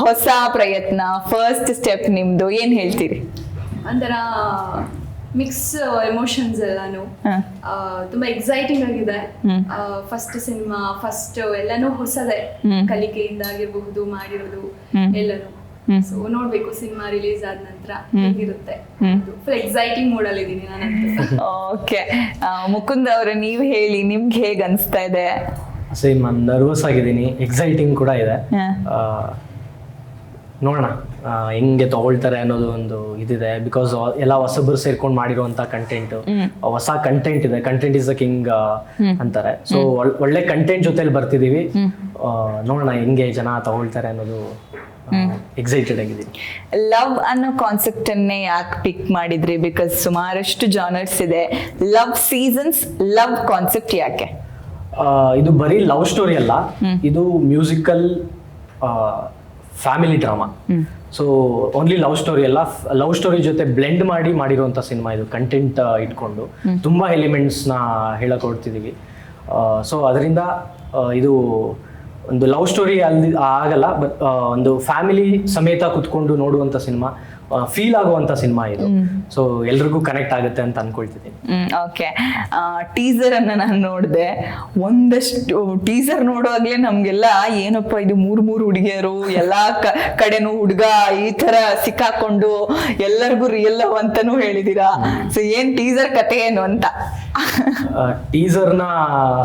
ಹೊಸ ಪ್ರಯತ್ನ, first step ನಿಮ್ದು, ಏನ್ ಹೇಳ್ತೀರಿ? ಒಂಥರ ಮಿಕ್ಸ್ ಎಮೋಷನ್ಸ್ ಎಲ್ಲಾನು ತುಂಬಾ ಎಕ್ಸೈಟಿಂಗ್ ಆಗಿದೆ. ಫಸ್ಟ್ ಸಿನಿಮಾ, ಫಸ್ಟ್ ಎಲ್ಲಾನು ಹೊಸದೇ, ಕಲಿಕೆಯಿಂದ ಆಗಿರಬಹುದು ಮಾಡಿರೋದು ಎಲ್ಲಾನು. ಸೊ ನೋಡ್ಬೇಕು ಸಿನಿಮಾ ರಿಲೀಸ್ ಆದ ನಂತರ ಹೇಗಿರುತ್ತೆ. ಫುಲ್ ಎಕ್ಸೈಟಿಂಗ್ ಮೂಡ್ ಅಲ್ಲಿ ಇದೀನಿ ನಾನಂತೂ. ಓಕೆ, ಮುಕುಂದ್ ಅವರೇ ನೀವ್ ಹೇಳಿ, ನಿಮ್ಗೆ ಹೇಗ್ ಅನ್ಸ್ತಾ ಇದೆ? ಸೇಮ್ ನರ್ವಸ್ ಆಗಿದ್ದೀನಿ, ಎಕ್ಸೈಟಿಂಗ್ ಕೂಡ ಇದೆ. ನೋಡೋಣ ಹೆಂಗೆ ತಗೊಳ್ತಾರೆ ಅನ್ನೋದು ಒಂದು ಇದಿದೆ. ಬಿಕಾಸ್ ಎಲ್ಲ ಹೊಸಬರು ಸೇರ್ಕೊಂಡು ಮಾಡಿರುವಂತ ಕಂಟೆಂಟ್, ಹೊಸ ಕಂಟೆಂಟ್ ಇದೆ. ಕಂಟೆಂಟ್ ಇಸ್ ದ ಕಿಂಗ್ ಅಂತಾರೆ. ಸೊ ಒಳ್ಳೆ ಕಂಟೆಂಟ್ ಜೊತೆಲಿ ಬರ್ತಿದೀವಿ. ನೋಡೋಣ ಹೆಂಗೆ ಜನ ತಗೊಳ್ತಾರೆ ಅನ್ನೋದು ಎಕ್ಸೈಟೆಡ್ ಆಗಿದ್ದೀನಿ. ಲವ್ ಅನ್ನೋ ಕಾನ್ಸೆಪ್ಟ್ ಅನ್ನೇ ಯಾಕೆ ಪಿಕ್ ಮಾಡಿದ್ರಿ? ಬಿಕಾಸ್ ಸುಮಾರಷ್ಟು ಜಾನರ್ಸ್ ಇದೆ. ಲವ್ ಸೀಸನ್ಸ್, ಲವ್ ಕಾನ್ಸೆಪ್ಟ್ ಯಾಕೆ? ಇದು ಬರೀ ಲವ್ ಸ್ಟೋರಿ ಅಲ್ಲ, ಇದು musical family drama. So only love story ಅಲ್ಲ, ಲವ್ ಸ್ಟೋರಿ ಜೊತೆ ಬ್ಲೆಂಡ್ ಮಾಡಿರುವಂಥ ಸಿನಿಮಾ ಇದು. ಕಂಟೆಂಟ್ ಇಟ್ಕೊಂಡು ತುಂಬ ಎಲಿಮೆಂಟ್ಸ್ನ ಹೇಳಕ್ ಹೊರಡ್ತಿದ್ದೀವಿ. ಸೊ ಅದರಿಂದ ಇದು ಒಂದು ಲವ್ ಸ್ಟೋರಿ ಅಲ್ಲಿ ಆಗಲ್ಲ, ಬಟ್ ಒಂದು ಫ್ಯಾಮಿಲಿ ಸಮೇತ ಕುತ್ಕೊಂಡು ನೋಡುವಂಥ ಸಿನಿಮಾ, ಫೀಲ್ ಆಗುವಂಥ ಸಿನಿಮಾ ಇದು. ಸೊ ಎಲ್ರಿಗೂ ಕನೆಕ್ಟ್ ಆಗುತ್ತೆ ಅಂತ ಅನ್ಕೊಳ್ತಿದ್ದೀನಿ. ಓಕೆ, ಟೀಸರ್ ಅನ್ನ ನಾನು ನೋಡಿದೆ. ಒಂದಷ್ಟು ಟೀಸರ್ ನೋಡುವಾಗ್ಲೇ ನಮ್ಗೆಲ್ಲ ಏನಪ್ಪ ಇದು, ಮೂರು ಹುಡುಗಿಯರು ಎಲ್ಲಾ ಕಡೆನೂ ಹುಡುಗ ಈ ತರ ಸಿಕ್ಕಾಕೊಂಡು ಎಲ್ಲರಿಗೂ ರಿಯಲ್ ಲವ್ ಅಂತಾನೂ ಹೇಳಿದೀರಾ. ಸೊ ಏನ್ ಟೀಸರ್ ಕತೆ ಏನು ಅಂತ? ಟೀಸರ್ನ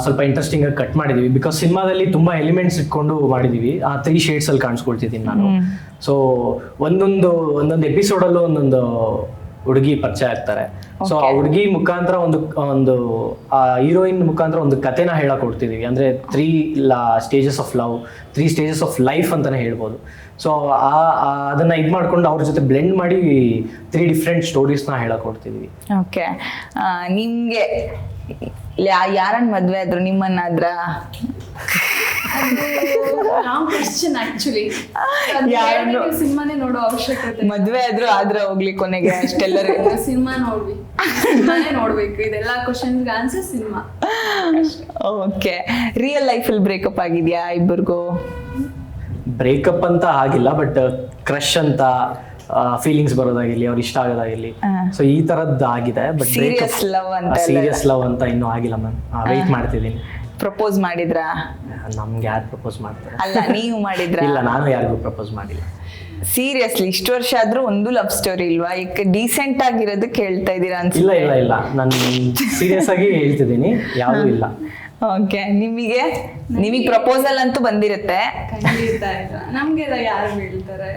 ಸ್ವಲ್ಪ ಇಂಟ್ರೆಸ್ಟಿಂಗ್ ಆಗಿ ಕಟ್ ಮಾಡಿದೀವಿ. ಬಿಕಾಸ್ ಸಿನಿಮಾದಲ್ಲಿ ತುಂಬಾ ಎಲಿಮೆಂಟ್ಸ್ ಇಟ್ಕೊಂಡು ಮಾಡಿದೀವಿ. ಆ 3 ಶೇಡ್ಸ್ ಅಲ್ಲಿ ಕಾಣಿಸ್ಕೊಳ್ತಿದ್ದೀನಿ ನಾನು. ಸೊ ಒಂದೊಂದು ಎಪಿಸೋಡಲ್ಲೂ ಒಂದೊಂದು ಹುಡುಗಿ ಪರಿಚಯ ಆಗ್ತಾರೆ. ಸೊ ಆ ಹುಡುಗಿ ಮುಖಾಂತರ ಒಂದು ಹೀರೋಯಿನ್ ಮುಖಾಂತರ ಒಂದು ಕಥೆನ ಹೇಳಕ್ ಕೊಡ್ತಿದೀವಿ. ಅಂದ್ರೆ 3 stages of love, 3 stages of life ಅಂತಾನೆ ಹೇಳ್ಬೋದು. ಸೊ ಅದನ್ನ ಇದು ಮಾಡ್ಕೊಂಡು ಅವ್ರ ಜೊತೆ ಬ್ಲೆಂಡ್ ಮಾಡಿ 3 ಡಿಫ್ರೆಂಟ್ ಸ್ಟೋರೀಸ್ನ ಹೇಳಕ್ ಕೊಡ್ತಿದೀವಿ. ಓಕೆ, ನಿಮ್ಗೆ ಯಾರನ್ನ ಮದ್ವೆ ಆದ್ರು? ನಿಮ್ಮನ್ನಾದ್ರ? ಕ್ವೆಶ್ಚನ್ ಆಕ್ಚುಲಿ ಸಿನಿಮಾನೇ ನೋಡೋ ಅವಶ್ಯಕತೆ. ಮದ್ವೆ ಆದ್ರೆ ಹೋಗ್ಲಿ ಕೊನೆಗೆ ಅಷ್ಟೆಲ್ಲರೂ ಸಿನಿಮಾ ಸಿನಿಮಾನೇ ನೋಡ್ಬೇಕು. ಇದೆಲ್ಲ questions answer cinema. Okay, real ಲೈಫಲ್ಲಿ ಬ್ರೇಕಪ್ ಆಗಿದ್ಯಾ ಇಬ್ಬರಿಗೂ? ಬ್ರೇಕಪ್ ಅಂತ ಆಗಿಲ್ಲ, ಬಟ್ ಕ್ರಶ್ ಅಂತ ಫೀಲಿಂಗ್ಸ್ ಬರೋದಾಗಿರ್ಲಿ, ಅವ್ರು ಇಷ್ಟ ಆಗೋದಾಗಿರ್ಲಿ, ಸೊ ಈ ತರದ್ದು ಆಗಿದೆ. ಬಟ್ ಸೀರಿಯಸ್ ಲವ್ ಅಂತ ಇನ್ನೂ ಆಗಿಲ್ಲ ಮ್ಯಾಮ್. ವೆಯ್ಟ್ ಮಾಡ್ತಿದ್ದೀನಿ. ಪ್ರಪೋಸ್ ಮಾಡಿದ್ರಾ? ನಮ್ಗೆ ಯಾರು ಪ್ರಪೋಸ್ ಮಾಡ್ತಾರೆ? ಅಲ್ಲ, ನೀವು ಮಾಡಿದ್ರ? ಇಲ್ಲ, ನಾನು ಯಾರಿಗೂ ಪ್ರಪೋಸ್ ಮಾಡಿಲ್ಲ. ಸೀರಿಯಸ್ಲಿ ಇಷ್ಟು ವರ್ಷ ಆದ್ರೂ ಒಂದು ಲವ್ ಸ್ಟೋರಿ ಇಲ್ವಾ? ಈಗ ಡೀಸೆಂಟ್ ಆಗಿರೋದು ಕೇಳ್ತಾ ಇದೀರಾ ಅನ್ಸುತ್ತೆ. ಇಲ್ಲ, ನಾನು ಸೀರಿಯಸ್ ಆಗಿ ಹೇಳ್ತಿದ್ದೀನಿ, ಯಾವ್ದು ಇಲ್ಲ. ಓಕೆ, ನಿಮಗೆ ಪ್ರಪೋಸಲ್ ಅಂತೂ ಬಂದಿರುತ್ತೆ. ಖಂಡಿತ ಇಲ್ಲ, ನಮ್ಗೆಲ್ಲ ಯಾರು ಬೀಳ್ತಾರೆ?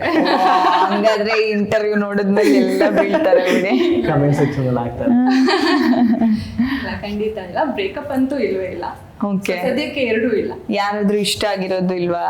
ಹಂಗಾದ್ರೆ ಇಂಟರ್ವ್ಯೂ ನೋಡಿದ್ಮೇಲೆ ಎಲ್ಲ ಬೀಳ್ತಾರೆ ಕಮೆಂಟ್ ಸೆಕ್ಷನ್ ಅಲ್ಲಿ ಆಗ್ತಾರೆ. ಖಂಡಿತ ಇಲ್ಲ, ಬ್ರೇಕಪ್ ಅಂತೂ ಇಲ್ವೇ ಇಲ್ಲ. ಓಕೆ, ಸದ್ಯಕ್ಕೆ ಎರಡೂ ಇಲ್ಲ. ಯಾರಾದ್ರೂ ಇಷ್ಟ ಆಗಿರೋದು ಇಲ್ವಾ?